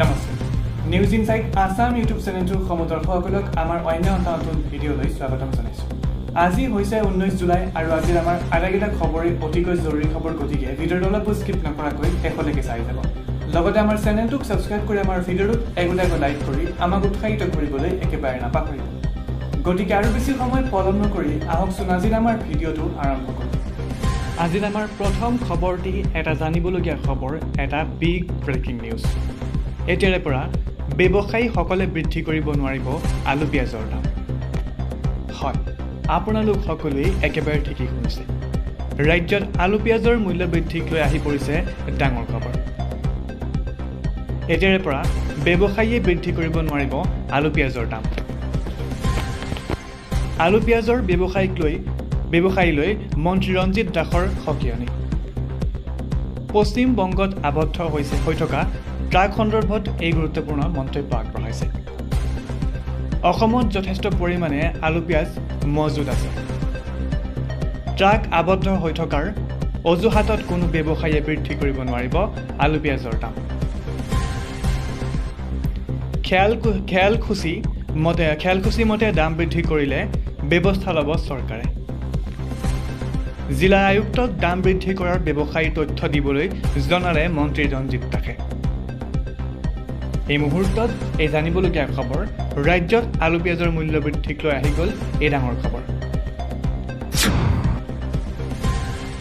Namaste news insight Assam YouTube চেনেলটোৰ সমদৰ্শকসকলক আমাৰ অন্য এটা নতুন ভিডিঅ'লৈ স্বাগতম জনাইছোঁ। আজি হৈছে 19 জুলাই আৰু আজিৰ আমাৰ আটাইকেইটা খবৰেই অতিকৈ জৰুৰী খবৰ, গতিকে ভিডিঅ'টো অলপ স্কিপ নকৰাকৈ শেষলৈকে চাই যাব। লগতে আমাৰ চেনেলটোক ছাবস্ক্ৰাইব কৰি আমাৰ ভিডিঅ'টোত এগোটাকৈ লাইক কৰি আমাক উৎসাহিত কৰিবলৈ একেবাৰে নাপাহৰিব। গতিকে আৰু বেছি সময় পলম নকৰি আহকচোন আজিৰ আমাৰ ভিডিঅ'টো আৰম্ভ কৰোঁ। আজিৰ আমাৰ প্ৰথম খবৰটি এটা জানিবলগীয়া খবৰ, এটা বিগ ব্ৰেকিং নিউজ। এতিয়াৰে পৰা ব্যৱসায়ীসকলে বৃদ্ধি কৰিব নোৱাৰিব আলু পিঁয়াজৰ দাম। হয়, আপোনালোক সকলোৱেই একেবাৰে ঠিকেই শুনিছে। ৰাজ্যত আলু পিঁয়াজৰ মূল্য বৃদ্ধিক লৈ আহি পৰিছে ডাঙৰ খবৰ। এতিয়াৰে পৰা ব্যৱসায়ীয়ে বৃদ্ধি কৰিব নোৱাৰিব আলু পিঁয়াজৰ দাম। আলু পিঁয়াজৰ ব্যৱসায়ীলৈ মন্ত্ৰী ৰঞ্জিত দাসৰ সকিয়নি। পশ্চিম বংগত আবদ্ধ হৈ থকা ট্ৰাক সন্দৰ্ভত এই গুৰুত্বপূৰ্ণ মন্তব্য আগবঢ়াইছে। অসমত যথেষ্ট পৰিমাণে আলু পিঁয়াজ মজুত আছে। ট্ৰাক আবদ্ধ হৈ থকাৰ অজুহাতত কোনো ব্যৱসায়ীয়ে বৃদ্ধি কৰিব নোৱাৰিব আলু পিঁয়াজৰ দাম। খেয়ালখুচি মতে দাম বৃদ্ধি কৰিলে ব্যৱস্থা ল'ব চৰকাৰে। জিলা আয়ুক্তক দাম বৃদ্ধি কৰাৰ ব্যৱসায়ীৰ তথ্য দিবলৈ জনালে মন্ত্ৰী ৰঞ্জিত দাসে। এই মুহূৰ্তত এই জানিবলগীয়া খবৰ, ৰাজ্যত আলু পিঁয়াজৰ মূল্য বৃদ্ধিক লৈ আহি গ'ল এই ডাঙৰ খবৰ।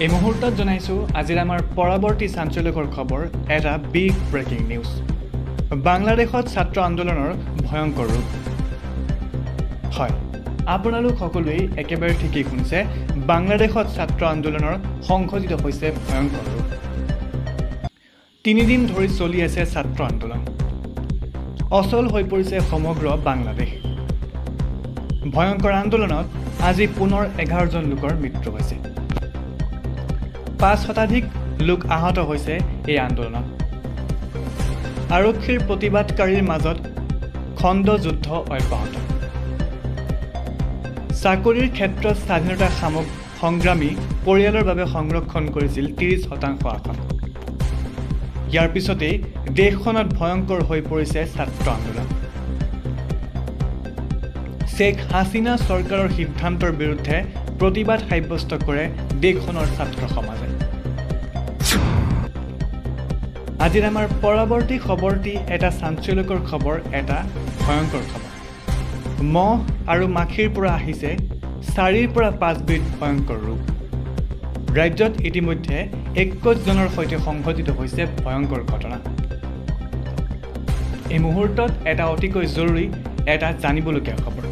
এই মুহূৰ্তত জনাইছোঁ আজিৰ আমাৰ পৰৱৰ্তী চাঞ্চল্যকৰ খবৰ, এটা বিগ ব্ৰেকিং নিউজ। বাংলাদেশত ছাত্ৰ আন্দোলনৰ ভয়ংকৰ ৰূপ। হয়, আপোনালোক সকলোৱেই একেবাৰে ঠিকেই শুনিছে। বাংলাদেশত ছাত্ৰ আন্দোলনৰ সংঘটিত হৈছে ভয়ংকৰ ৰূপ। 3 দিন ধৰি চলি আছে ছাত্ৰ আন্দোলন। অচল হৈ পৰিছে সমগ্ৰ বাংলাদেশ। ভয়ংকৰ আন্দোলনত আজি পুনৰ 11জন লোকৰ মৃত্যু হৈছে। 5 শতাধিক লোক আহত হৈছে এই আন্দোলনত। আৰক্ষীৰ প্ৰতিবাদকাৰীৰ মাজত খণ্ড যুদ্ধ অব্যাহত। চাকৰিৰ ক্ষেত্ৰত স্বাধীনতা সংগ্ৰামী পৰিয়ালৰ বাবে সংৰক্ষণ কৰিছিল 30% আসন। ইয়াৰ পিছতেই দেশখনত ভয়ংকৰ হৈ পৰিছে ছাত্ৰ আন্দোলন। শ্বেখ হাছিনা চৰকাৰৰ সিদ্ধান্তৰ বিৰুদ্ধে প্ৰতিবাদ সাব্যস্ত কৰে দেশখনৰ ছাত্ৰ সমাজে। আজিৰ আমাৰ পৰৱৰ্তী খবৰটি এটা চাঞ্চল্যকৰ খবৰ, এটা ভয়ংকৰ খবৰ। মহ আৰু মাখিৰ পৰা আহিছে 4ৰ পৰা 5 বিধ ভয়ংকৰ ৰোগ। ৰাজ্যত ইতিমধ্যে 21 জনৰ সৈতে সংঘটিত হৈছে ভয়ংকৰ ঘটনা। এই মুহূৰ্তত এটা অতিকৈ জৰুৰী, এটা জানিবলগীয়া খবৰ।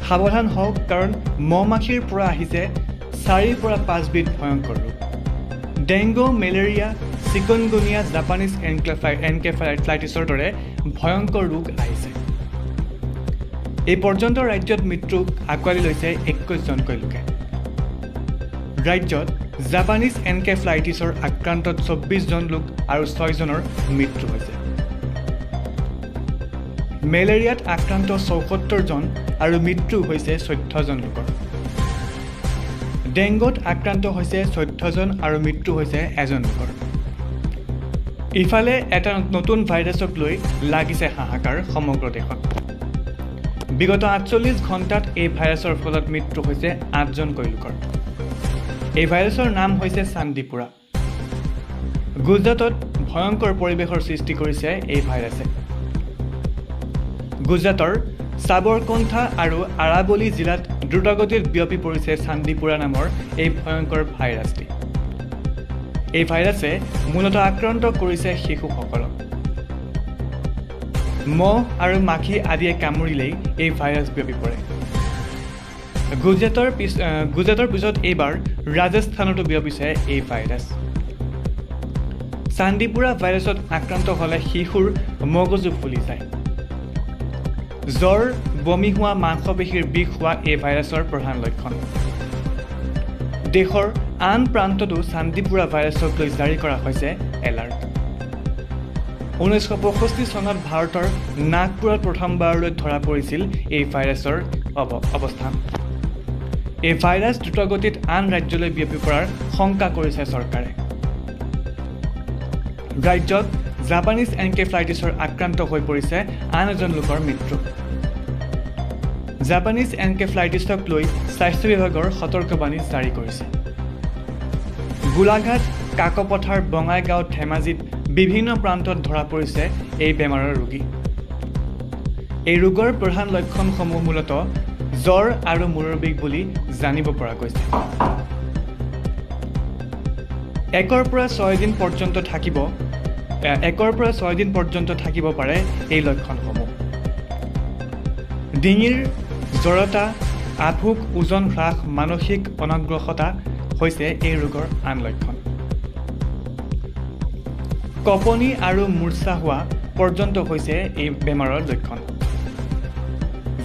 সাৱধান হওক, কাৰণ মহ মাখিৰ পৰা আহিছে 4ৰ পৰা 5 বিধ ভয়ংকৰ ৰোগ। ডেংগু, মেলেৰিয়া, চিকুনগুনিয়া, জাপানীজ এনকেফেলাইটিছৰ দৰে ভয়ংকৰ ৰোগ আহিছে। এই পৰ্যন্ত ৰাজ্যত মৃত্যুক আঁকোৱালি লৈছে 21জনকৈ লোকে। ৰাজ্যত জাপানীজ এনকেফেলাইটিছৰ আক্ৰান্তত 24 জন লোক আৰু 6 জনৰ মৃত্যু হৈছে। মেলেৰিয়াত আক্ৰান্ত 74 জন আৰু মৃত্যু হৈছে 14 জন লোকৰ। ডেংগুত আক্ৰান্ত হৈছে 14 জন আৰু মৃত্যু হৈছে 1জন লোকৰ। ইফালে এটা নতুন ভাইৰাছক লৈ লাগিছে হাহাকাৰ সমগ্ৰ দেশত। বিগত 48 ঘণ্টাত এই ভাইৰাছৰ ফলত মৃত্যু হৈছে 8জনকৈ লোকৰ। এই ভাইৰাছৰ নাম হৈছে চান্দিপুৰা। গুজৰাটত ভয়ংকৰ পৰিৱেশৰ সৃষ্টি কৰিছে এই ভাইৰাছে। গুজৰাটৰ সাবৰকণ্ঠা আৰু আৰাবলী জিলাত দ্ৰুতগতিত বিয়পি পৰিছে চান্দিপুৰা নামৰ এই ভয়ংকৰ ভাইৰাছটি। এই ভাইৰাছে মূলতঃ আক্ৰান্ত কৰিছে শিশুসকলক। মহ আৰু মাখি আদিয়ে কামুৰিলেই এই ভাইৰাছ বিয়পি পৰে। গুজৰাটৰ পিছত এইবাৰ ৰাজস্থানতো বিয়পিছে এই ভাইৰাছ। চান্দিপুৰা ভাইৰাছত আক্ৰান্ত হ'লে শিশুৰ মগজু ফুলি যায়। জ্বৰ, বমি হোৱা, মাংসপেশীৰ বিষ হোৱা এই ভাইৰাছৰ প্ৰধান লক্ষণ। দেশৰ আন প্ৰান্ততো চান্দিপুৰা ভাইৰাছক লৈ জাৰি কৰা হৈছে এলাৰ্ট। 1965 চনত ভাৰতৰ নাগপুৰত প্ৰথমবাৰলৈ ধৰা পৰিছিল এই ভাইৰাছৰ অৱস্থান। এই ভাইৰাছ দ্ৰুতগতিত আন ৰাজ্যলৈ বিয়পি পৰাৰ শংকা কৰিছে চৰকাৰে। ৰাজ্যত জাপানিজ এনকেফেলাইটিছৰ আক্ৰান্ত হৈ পৰিছে আন এজন লোকৰ মৃত্যু জাপানিজ এনকেফেলাইটিছক লৈ স্বাস্থ্য বিভাগৰ সতৰ্কবাণী জাৰি কৰিছে গোলাঘাট কাকপথাৰ বঙাইগাঁও ধেমাজিত বিভিন্ন প্ৰান্তত ধৰা পৰিছে এই বেমাৰৰ ৰোগী এই ৰোগৰ প্ৰধান লক্ষণসমূহ মূলতঃ জ্বৰ আৰু মূৰৰ বিষ বুলি জানিব পৰা গৈছে 1 পৰা 6 দিন পৰ্যন্ত থাকিব পাৰে এই লক্ষণসমূহ ডিঙিৰ জ্বৰতা আভোক ওজন হ্ৰাস মানসিক অনগ্ৰসতা হৈছে এই ৰোগৰ আন লক্ষণ কপনি আৰু মূৰ্ছা হোৱা পৰ্যন্ত হৈছে এই বেমাৰৰ লক্ষণ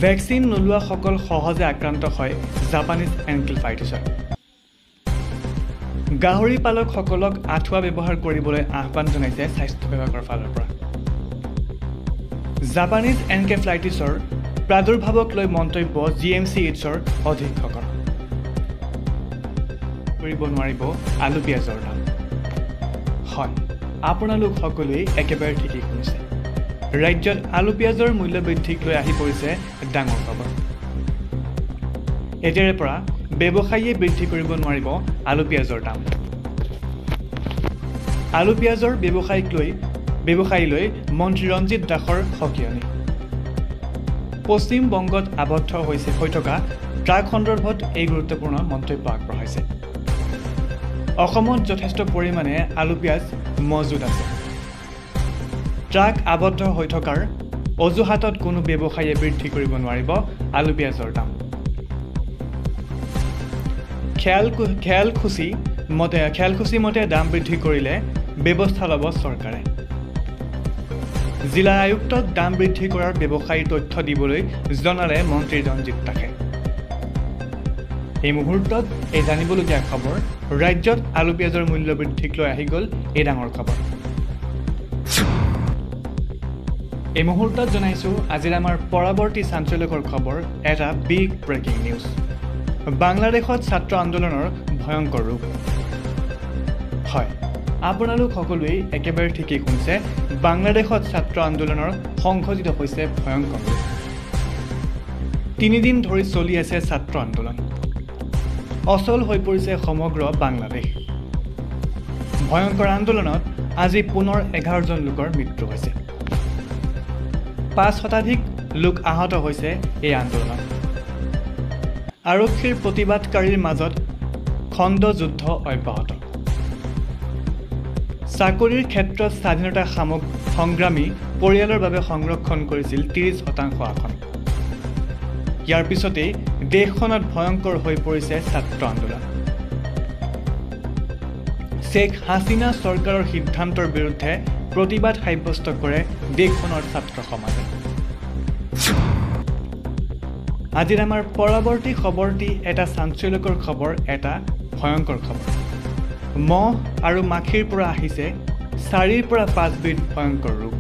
ভেকচিন নোলোৱা সকল সহজে আক্ৰান্ত হয় জাপানিজ এনকেফেলাইটিছত গাহৰি পালকসকলক আঁঠুৱা ব্যৱহাৰ কৰিবলৈ আহ্বান জনাইছে স্বাস্থ্য বিভাগৰ ফালৰ পৰা জাপানিজ এনকেফেলাইটিছৰ প্ৰাদুৰ্ভাৱক লৈ মন্তব্য GMCHৰ অধীক্ষকৰ কৰিব নোৱাৰিব আলু পিয়াজৰ দাম হয় আপোনালোক সকলোৱে একেবাৰে ঠিকেই শুনিছে ৰাজ্যত আলু পিয়াজৰ মূল্য বৃদ্ধিক লৈ আহি পৰিছে ডাঙৰ খবৰ এতিয়াৰে পৰা ব্যৱসায়ীয়ে বৃদ্ধি কৰিব নোৱাৰিব আলু পিয়াজৰ দাম আলু পিয়াজৰ ব্যৱসায়ী লৈ মন্ত্ৰী ৰঞ্জিত দাসৰ সকিয়নি পশ্চিম বংগত আবদ্ধ হৈ থকা ট্ৰাক সন্দৰ্ভত এই গুৰুত্বপূৰ্ণ মন্তব্য আগবঢ়াইছে অসমত যথেষ্ট পৰিমাণে আলু পিয়াজ মজুত আছে ট্ৰাক আবদ্ধ হৈ থকাৰ অজুহাতত কোনো ব্যৱসায়ীয়ে বৃদ্ধি কৰিব নোৱাৰিব আলু পিয়াজৰ দাম খেয়ালখুচি মতে দাম বৃদ্ধি কৰিলে ব্যৱস্থা ল'ব চৰকাৰে জিলা আয়ুক্তক দাম বৃদ্ধি কৰাৰ ব্যৱসায়ীৰ তথ্য দিবলৈ জনালে মন্ত্ৰী ৰঞ্জিত দাসে এই মুহূৰ্তত এই জানিবলগীয়া খবৰ ৰাজ্যত আলু পিয়াজৰ মূল্য বৃদ্ধিক লৈ আহি গ'ল এই ডাঙৰ খবৰ এই মুহূৰ্তত জনাইছোঁ আজিৰ আমাৰ পৰৱৰ্তী চাঞ্চল্যকৰ খবৰ এটা বিগ ব্ৰেকিং নিউজ বাংলাদেশত ছাত্ৰ আন্দোলনৰ ভয়ংকৰ ৰূপ হয় আপোনালোক সকলোৱেই একেবাৰে ঠিকেই শুনিছে বাংলাদেশত ছাত্ৰ আন্দোলনৰ সংঘটিত হৈছে ভয়ংকৰ ৰূপ 3 দিন ধৰি চলি আছে ছাত্ৰ আন্দোলন অচল হৈ পৰিছে সমগ্ৰ বাংলাদেশ ভয়ংকৰ আন্দোলনত আজি পুনৰ 11 জন লোকৰ মৃত্যু হৈছে 5 শতাধিক লোক আহত হৈছে এই আন্দোলনত আৰক্ষীৰ প্ৰতিবাদকাৰীৰ মাজত খণ্ড যুদ্ধ অব্যাহত চাকৰিৰ ক্ষেত্ৰত স্বাধীনতা সংগ্ৰামী পৰিয়ালৰ বাবে সংৰক্ষণ কৰিছিল 30% আসন ইয়াৰ পিছতেই দেশখনত ভয়ংকৰ হৈ পৰিছে ছাত্ৰ আন্দোলন শেখ হাছিনা চৰকাৰৰ সিদ্ধান্তৰ বিৰুদ্ধে প্ৰতিবাদ সাব্যস্ত কৰে দেশখনৰ ছাত্ৰ সমাজে আজিৰ আমাৰ পৰৱৰ্তী খবৰটি এটা চাঞ্চল্যকৰ খবৰ এটা ভয়ংকৰ খবৰ মহ আৰু মাখিৰ পৰা আহিছে 4 পৰা 5 বিধ ভয়ংকৰ ৰোগ